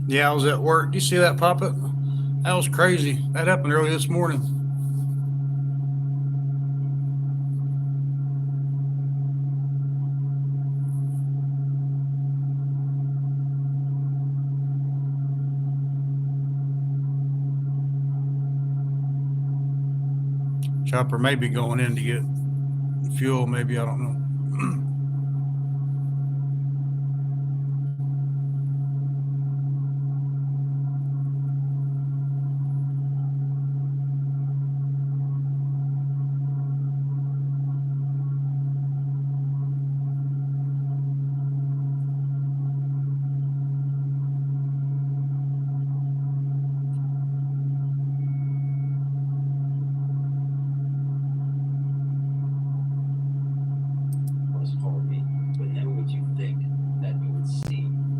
Yeah, I was at work. Did you see that pop up? That was crazy. That happened early this morning. Chopper may be going in to get fuel, maybe. I don't know. Was Harvey, but never would you think that you would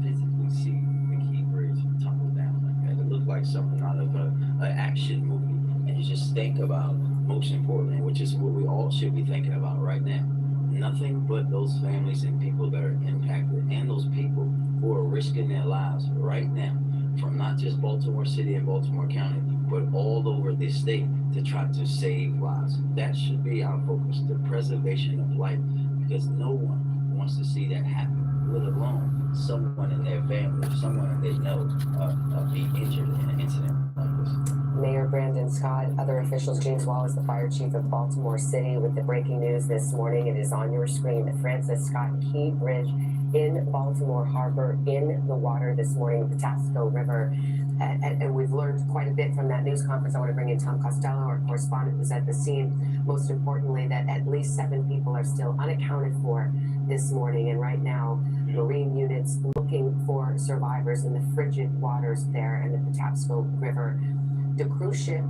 physically see the Key Bridge tumble down like that. It looked like something out of a action movie. And you just think about, most importantly, which is what we all should be thinking about right now, nothing but those families and people that are impacted, and those people who are risking their lives right now, from not just Baltimore City and Baltimore County, but all over the state, to try to save lives. That should be our focus, the preservation of life, because no one wants to see that happen, let alone someone in their family, someone they know, be injured in an incident like this. Mayor Brandon Scott, other officials, James Wallace, the fire chief of Baltimore City, with the breaking news this morning. It is on your screen. The Francis Scott Key Bridge in Baltimore Harbor in the water this morning, the Patapsco River. And we've learned quite a bit from that news conference. I want to bring in Tom Costello, our correspondent who's at the scene. Most importantly, that at least 7 people are still unaccounted for this morning. And right now, Marine units looking for survivors in the frigid waters there in the Patapsco River. The cruise ship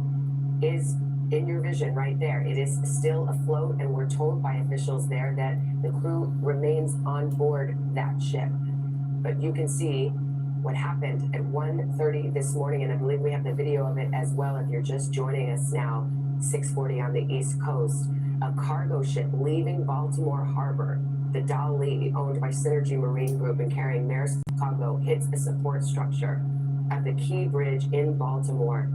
is in your vision right there. It is still afloat, and we're told by officials there that the crew remains on board that ship. But you can see what happened at 1:30 this morning, and I believe we have the video of it as well if you're just joining us now, 6:40 on the East Coast. A cargo ship leaving Baltimore Harbor, the Dali, owned by Synergy Marine Group and carrying Maersk cargo, hits a support structure at the Key Bridge in Baltimore.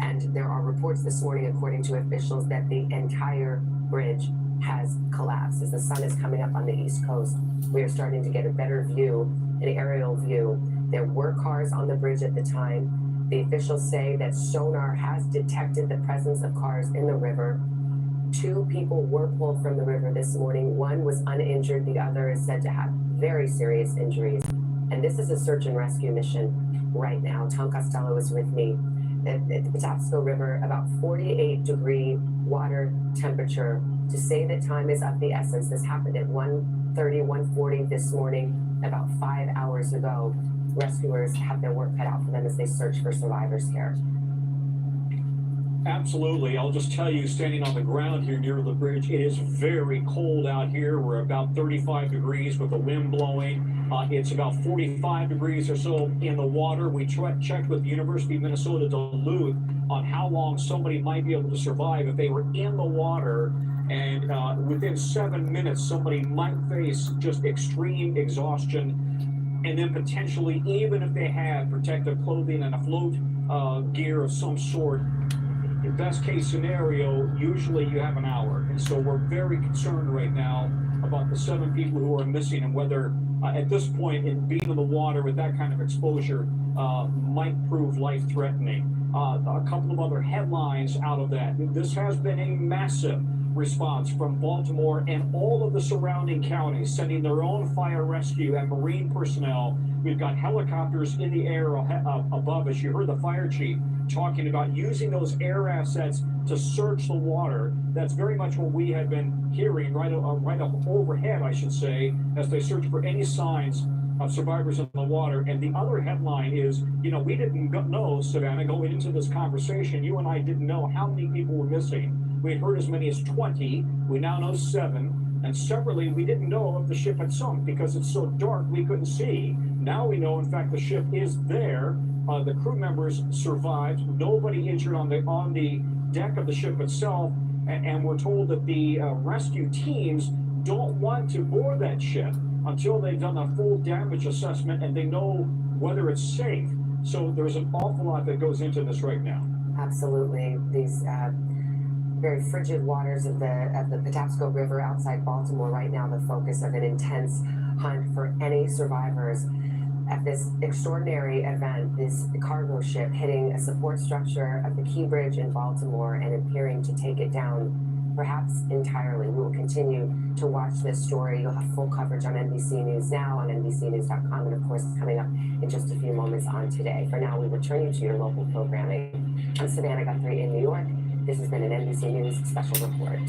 And there are reports this morning, according to officials, that the entire bridge has collapsed. As the sun is coming up on the East Coast, we are starting to get a better view, an aerial view. There were cars on the bridge at the time. The officials say that sonar has detected the presence of cars in the river. 2 people were pulled from the river this morning. One was uninjured. The other is said to have very serious injuries. And this is a search and rescue mission right now. Tom Costello is with me at the Patapsco River, about 48-degree water temperature. To say that time is of the essence, this happened at 1:30, 1:40 this morning, about 5 hours ago. Rescuers have their work cut out for them as they search for survivors here. Absolutely. I'll just tell you, standing on the ground here near the bridge, it is very cold out here. We're about 35 degrees with the wind blowing. It's about 45 degrees or so in the water. We checked with the University of Minnesota Duluth on how long somebody might be able to survive if they were in the water. And within 7 minutes, somebody might face just extreme exhaustion. And then potentially, even if they had protective clothing and a float gear of some sort, in best case scenario, usually you have an hour. And so we're very concerned right now about the 7 people who are missing, and whether at this point, in being in the water with that kind of exposure might prove life-threatening. A couple of other headlines out of that. This has been a massive response from Baltimore and all of the surrounding counties, sending their own fire rescue and marine personnel. We've got helicopters in the air above us. You heard the fire chief talking about using those air assets to search the water. That's very much what we have been hearing right up overhead, I should say, as they search for any signs of survivors in the water. And the other headline is, we didn't know, Savannah, going into this conversation, you and I didn't know how many people were missing. We had heard as many as 20. We now know 7. And separately, we didn't know if the ship had sunk because it's so dark we couldn't see. Now we know, in fact, the ship is there. The crew members survived. Nobody injured on the deck of the ship itself. And we're told that the rescue teams don't want to board that ship until they've done a full damage assessment and they know whether it's safe. So there's an awful lot that goes into this right now. Absolutely. These very frigid waters of the Patapsco River outside Baltimore right now, the focus of an intense hunt for any survivors at this extraordinary event, this cargo ship hitting a support structure of the Key Bridge in Baltimore and appearing to take it down, perhaps entirely. We will continue to watch this story. You'll have full coverage on NBC News Now, on NBCNews.com, and of course, coming up in just a few moments on Today. For now, we return you to your local programming. I'm Savannah Guthrie in New York. This has been an NBC News special report.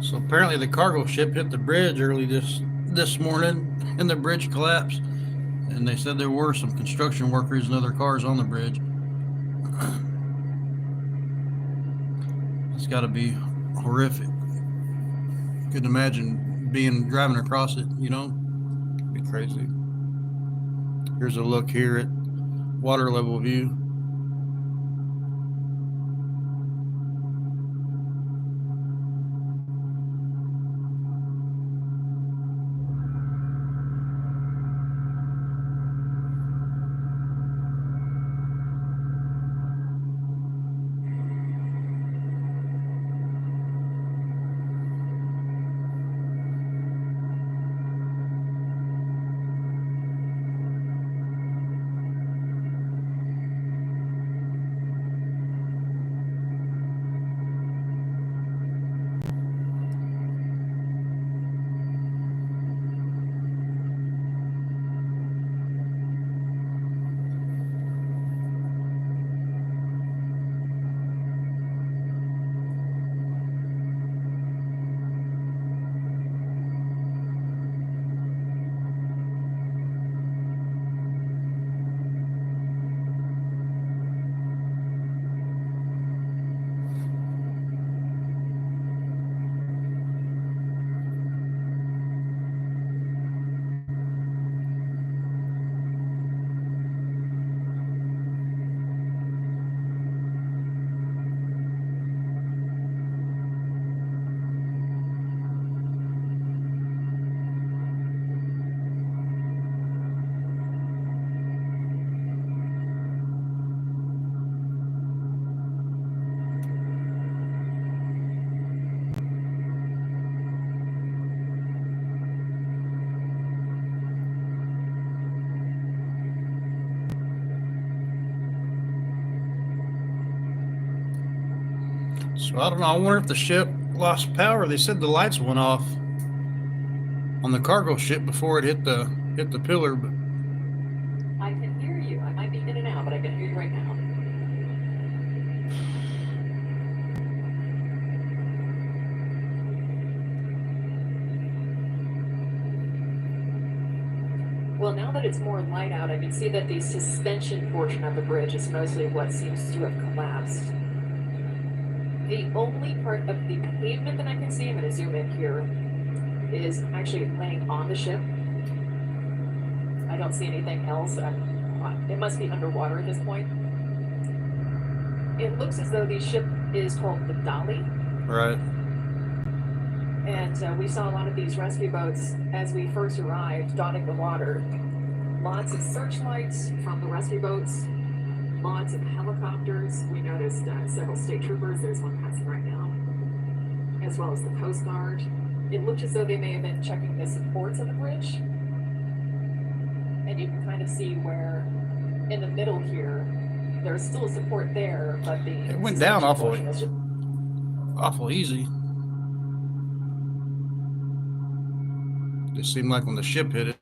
So apparently the cargo ship hit the bridge early this morning, and the bridge collapsed. And they said there were some construction workers and other cars on the bridge. It's got to be horrific. Couldn't imagine driving across it. It'd be crazy. Here's a look here at water level view. So I don't know. I wonder if the ship lost power. They said the lights went off on the cargo ship before it hit the pillar, but I can hear you. I might be in and out, but I can hear you right now. Well, now that it's more light out, I can see that the suspension portion of the bridge is mostly what seems to have collapsed. The only part of the pavement that I can see, I'm going to zoom in here, is actually laying on the ship. I don't see anything else. It must be underwater at this point. It looks as though the ship is called the Dolly. right. And we saw a lot of these rescue boats as we first arrived dotting the water. Lots of searchlights from the rescue boats, lots of helicopters. We noticed several state troopers. There's one passing right now, as well as the Coast Guard. It looked as though they may have been checking the supports of the bridge. And you can kind of see where in the middle here, there's still a support there, but It went down awful easy. It seemed like when the ship hit it.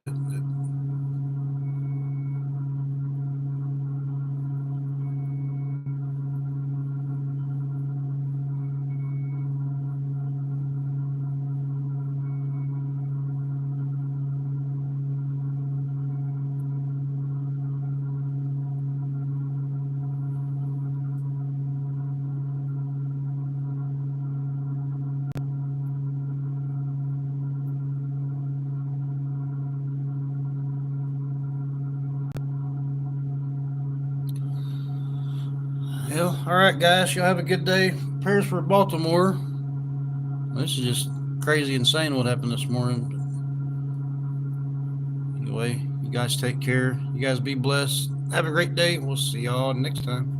Well, all right, guys. Y'all have a good day. Prayers for Baltimore. This is just crazy, insane what happened this morning. Anyway, you guys take care. You guys be blessed. Have a great day. We'll see y'all next time.